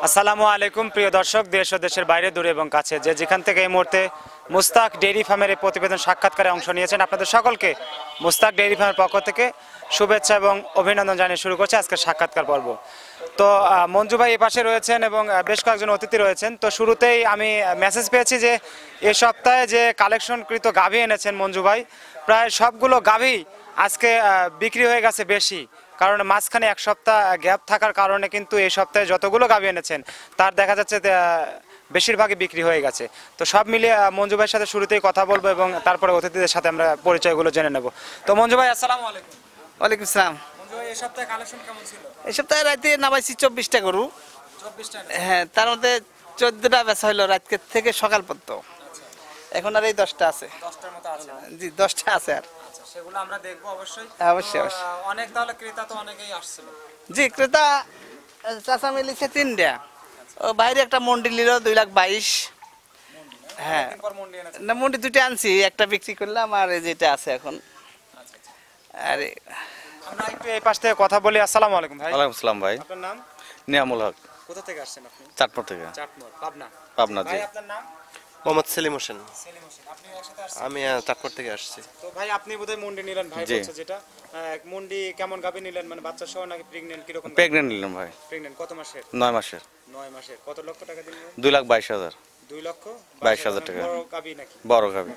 আসসালামু আলাইকুম প্রিয় দর্শক, দেশ ও দেশের বাইরে দূরে এবং কাছে যে যেখান থেকে এই মুহূর্তে মুস্তাক ডেইরি ফার্মের এই প্রতিবেদন সাক্ষাৎকারে অংশ নিয়েছেন, আপনাদের সকলকে মুস্তাক ডেইরি ফার্মের পক্ষ থেকে শুভেচ্ছা এবং অভিনন্দন জানিয়ে শুরু করছে আজকের সাক্ষাৎকার পর্ব। তো মঞ্জু ভাই এই পাশে রয়েছেন এবং বেশ কয়েকজন অতিথি রয়েছেন। তো শুরুতেই আমি মেসেজ পেয়েছি যে এ সপ্তাহে যে কালেকশনকৃত গাভী এনেছেন মঞ্জু ভাই, প্রায় সবগুলো গাভী আজকে বিক্রি হয়ে গেছে বেশি, কারণ মাঝখানে এক সপ্তাহ গ্যাপ থাকার কারণে কিন্তু এই সপ্তাহে যতগুলো গাভী এনেছেন তার দেখা যাচ্ছে বেশিরভাগই বিক্রি হয়ে গেছে। তো সব মিলিয়ে মঞ্জু ভাইয়ের সাথে শুরুতেই কথা বলবো এবং তারপরে অতিথিদের সাথে আমরা পরিচয়গুলো জেনে নেব। তো মঞ্জু ভাই আসসালামু আলাইকুম। ওয়ালাইকুম আসসালাম। মঞ্জু ভাই এই সপ্তাহে কালেকশন কেমন ছিল? এই সপ্তাহে রাতে নামাইছি 24টা গরু। 24টা? হ্যাঁ, তার মধ্যে 14টা বেচা হলো রাতকে থেকে সকাল পর্যন্ত। এখন আর এই 10টা আছে। 10টার মতো আছে? জি, 10টা আছে আর। আচ্ছা, সেগুলো আমরা দেখবো অবশ্যই। অবশ্যই অবশ্যই। অনেক তাহলে ক্রেতা তো অনেকেই আসছিল? জি, ক্রেতা চাচা মিলিছে 3টা। ও বাইরে একটা মন্ডি নিল 2,22,000। হ্যাঁ, না মন্ডি 2টা আনছি, একটা বিক্রি করলাম আর এই যেটা আছে এখন। আরে আমরা একটু এই পাশ থেকে কথা বলি। আসসালামু আলাইকুম ভাই। ওয়ালাইকুম আসসালাম ভাই। আপনার নাম? নিয়ামুল হক। কোথা থেকে আসছেন আপনি? চাটমোর থেকে। চাটমোর, পাবনা? পাবনা, জি। ভাই আপনার নাম? মোহাম্মদ সেলিম হোসেন। সেলিম হোসেন। আপনি একসাথে আসছেন? আমি চাটমোর থেকে আসছি। তো ভাই আপনি বোধহয় মুন্ডি নিলেন, ভাই জি। বলছে যেটা মুন্ডি কেমন গাভী নিলেন, মানে বাচ্চা সহ নাকি প্রেগন্যান্ট, কি রকম? প্রেগনেন্ট নিলাম ভাই। প্রেগন্যান্ট কত মাসের? 9 মাসের। 9 মাসের। কত লক্ষ টাকা দিলেন? 2,22,000। 2,22,000 টাকা। বড় গাভী নাকি? বড় গাভী।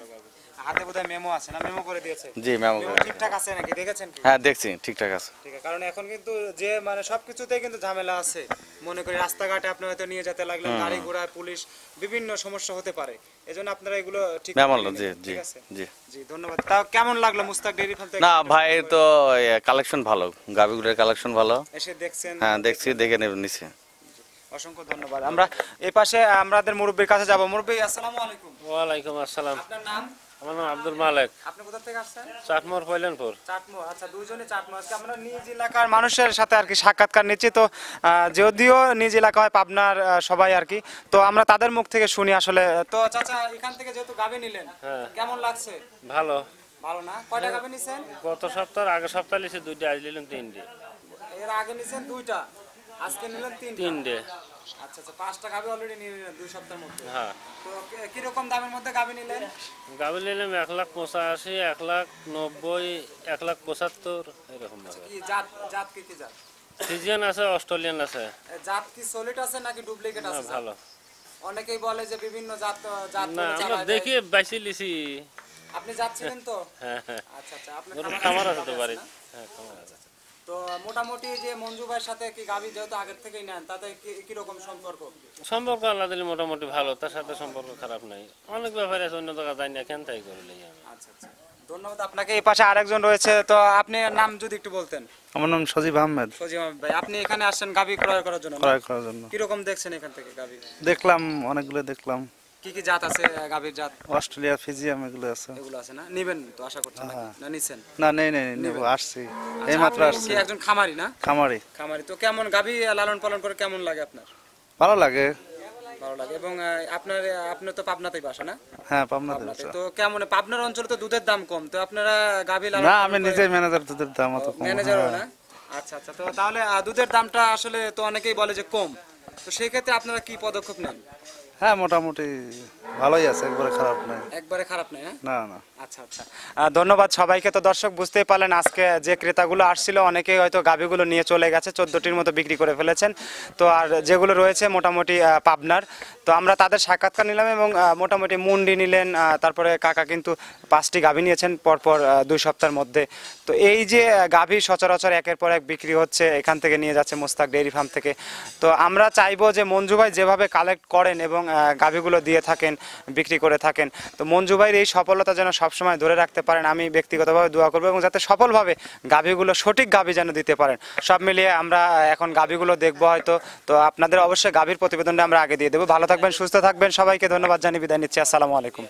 হাতে বোধহয় মেমো আছে, না মেমো করে দিয়েছে? জি, মেমো মেমো করে। ঠিকঠাক আছে নাকি দেখেছেন কি? হ্যাঁ, দেখছি ঠিকঠাক আছে। ঠিক আছে, কারণ এখন কিন্তু যে মানে সবকিছুতেই কিন্তু ঝামেলা আছে। মনে করি রাস্তাঘাটে আপনি হয়তো নিয়ে যেতে লাগলেন, গাড়ি ঘোড়া, পুলিশ, বিভিন্ন সমস্যা হতে পারে। এজন্য আপনারা এগুলো ঠিক মেমো, করে জি নেবেন, জি ঠিক আছে? জি। জি, ধন্যবাদ। তাও কেমন লাগলো মুস্তাক ডেইরি ফার্ম থেকে? না ভাই, তো কালেকশন ভালো, গাভীগুলোর কালেকশন ভালো। এসে দেখছেন? হ্যাঁ, দেখছি, দেখে নিছি। অসংখ্য ধন্যবাদ। আমরা এই পাশে আমাদের মুরব্বির কাছে যাব। মুরব্বি আসসালামু আলাইকুম। ওয়ালাইকুম আসসালাম। আপনার নাম? আমার নাম আব্দুল মালেক। আপনি কোথা থেকে আসছেন? চাটমোর পয়লানপুর। চাটমোর। আচ্ছা, দুইজনে চাটমোর। আজকে আমরা নিজ এলাকার মানুষের সাথে আর কি সাক্ষাৎকার নিচ্ছি। তো যদিও নিজ এলাকা হয় পাবনার সবাই আর কি, তো আমরা তাদের মুখ থেকে শুনি আসলে। তো চাচা, এখান থেকে যেহেতু গাভী নিলেন, কেমন লাগছে? ভালো। ভালো না? কয়টা গাভী নিছেন? গত সপ্তাহ আগের সপ্তাহ লিখে 2টা, আজ নিলাম 3টে। এর আগে নিছেন 2টা, আজকে নিলেন 3টা? 3টে। আচ্ছা আচ্ছা, 5টা গাভী অলরেডি নিয়ে নিলেন 2 সপ্তাহের মধ্যে। হ্যাঁ। তো কি রকম দামের মধ্যে গাভী নিলেন? গাভী নিলাম 1,85,000, 1,90,000, 1,75,000 এরকম ভাবে। কি জাত? জাত কি কি জাত? সিজিয়ান আছে, অস্ট্রেলিয়ান আছে। জাত কি সলিড আছে নাকি ডুপ্লিকেট আছে? ভালো। অনেকেই বলে যে বিভিন্ন জাত জাত না, করে আমরা চালায় দেখি দেয়। বাইসি লিছি। আপনি যাচ্ছিলেন তো? হ্যাঁ হ্যাঁ। আচ্ছা আচ্ছা, আপনার খামার আছে তো গাভী বাড়ি। না? হ্যাঁ, খামার আছে। তো মোটামুটি যে মঞ্জু ভাইয়ের সাথে কি গাভী যেহেতু আগের থেকেই নেন, তাতে কি রকম সম্পর্ক? সম্পর্ক আল্লাহ দিলে মোটামুটি ভালো, তার সাথে সম্পর্ক খারাপ নাই। অনেক ব্যাপারে আছে, অন্য জায়গায় যাই না, কেন তাই করে লই আমি। আচ্ছা আচ্ছা, ধন্যবাদ আপনাকে। এই পাশে আরেকজন রয়েছে, তো আপনি নাম যদি একটু বলতেন। আমার নাম সজীব আহমেদ। সজিব আহমেদ ভাই, আপনি এখানে আসছেন গাভী ক্রয় করার জন্য না? ক্রয় করার জন্য কি রকম দেখছেন এখান থেকে গাভী? দেখলাম, অনেকগুলো দেখলাম। কি কি জাত আছে গাভীর জাত? অস্ট্রেলিয়া, ফিজিয়াম এগুলো আছে। এগুলো আছে না? নিবেন তো আশা করছেন নাকি? হ্যাঁ। না নিছেন? না, নেই নেই নেব, আসছি এই মাত্র আপনি আসছি। কি একজন খামারি না? খামারি। খামারি। তো কেমন গাভী লালন পালন করে কেমন লাগে আপনার? ভালো লাগে। ভালো লাগে। এবং আপনার তো পাবনাতেই বাসা না? হ্যাঁ, পাবনাতে পাবনাতে। আছে। তো কেমন পাবনার অঞ্চলে তো দুধের দাম কম, তো আপনারা গাভী লালন না, পালন আমি করে- নিজেই ম্যানেজার, দুধের দাম অত কম। ম্যানেজারও হ্যাঁ। না? আচ্ছা আচ্ছা, তো তাহলে দুধের দামটা আসলে তো অনেকেই বলে যে কম, তো সেই ক্ষেত্রে আপনারা কি পদক্ষেপ নেন? হ্যাঁ, মোটামুটি ভালোই আছে, একবারে খারাপ নাই। একবারে খারাপ নয়? হ্যাঁ। না না। আচ্ছা আচ্ছা, ধন্যবাদ সবাইকে। তো দর্শক বুঝতেই পারলেন আজকে যে ক্রেতাগুলো আসছিল অনেকেই হয়তো গাভীগুলো নিয়ে চলে গেছে, 14টির মতো বিক্রি করে ফেলেছেন। তো আর যেগুলো রয়েছে মোটামুটি পাবনার, তো আমরা তাদের সাক্ষাৎকার নিলাম এবং মোটামুটি মুন্ডি নিলেন, তারপরে কাকা কিন্তু 5টি গাভী নিয়েছেন পরপর 2 সপ্তাহের মধ্যে। তো এই যে গাভী সচরাচর একের পর এক বিক্রি হচ্ছে, এখান থেকে নিয়ে যাচ্ছে মোস্তাক ডেইরি ফার্ম থেকে। তো আমরা চাইবো যে মঞ্জু ভাই যেভাবে কালেক্ট করেন এবং গাভীগুলো দিয়ে থাকেন, বিক্রি করে থাকেন, তো মঞ্জু ভাইয়ের এই সফলতা যেন সবসময় ধরে রাখতে পারেন, আমি ব্যক্তিগতভাবে দোয়া করবো, এবং যাতে সফলভাবে গাভীগুলো সঠিক গাভী যেন দিতে পারেন। সব মিলিয়ে আমরা এখন গাভীগুলো দেখবো হয়তো। তো আপনাদের অবশ্যই গাভীর প্রতিবেদনটা আমরা আগে দিয়ে দেবো। ভালো থাকবেন, সুস্থ থাকবেন, সবাইকে ধন্যবাদ জানিয়ে বিদায় নিচ্ছি। আসসালামু আলাইকুম।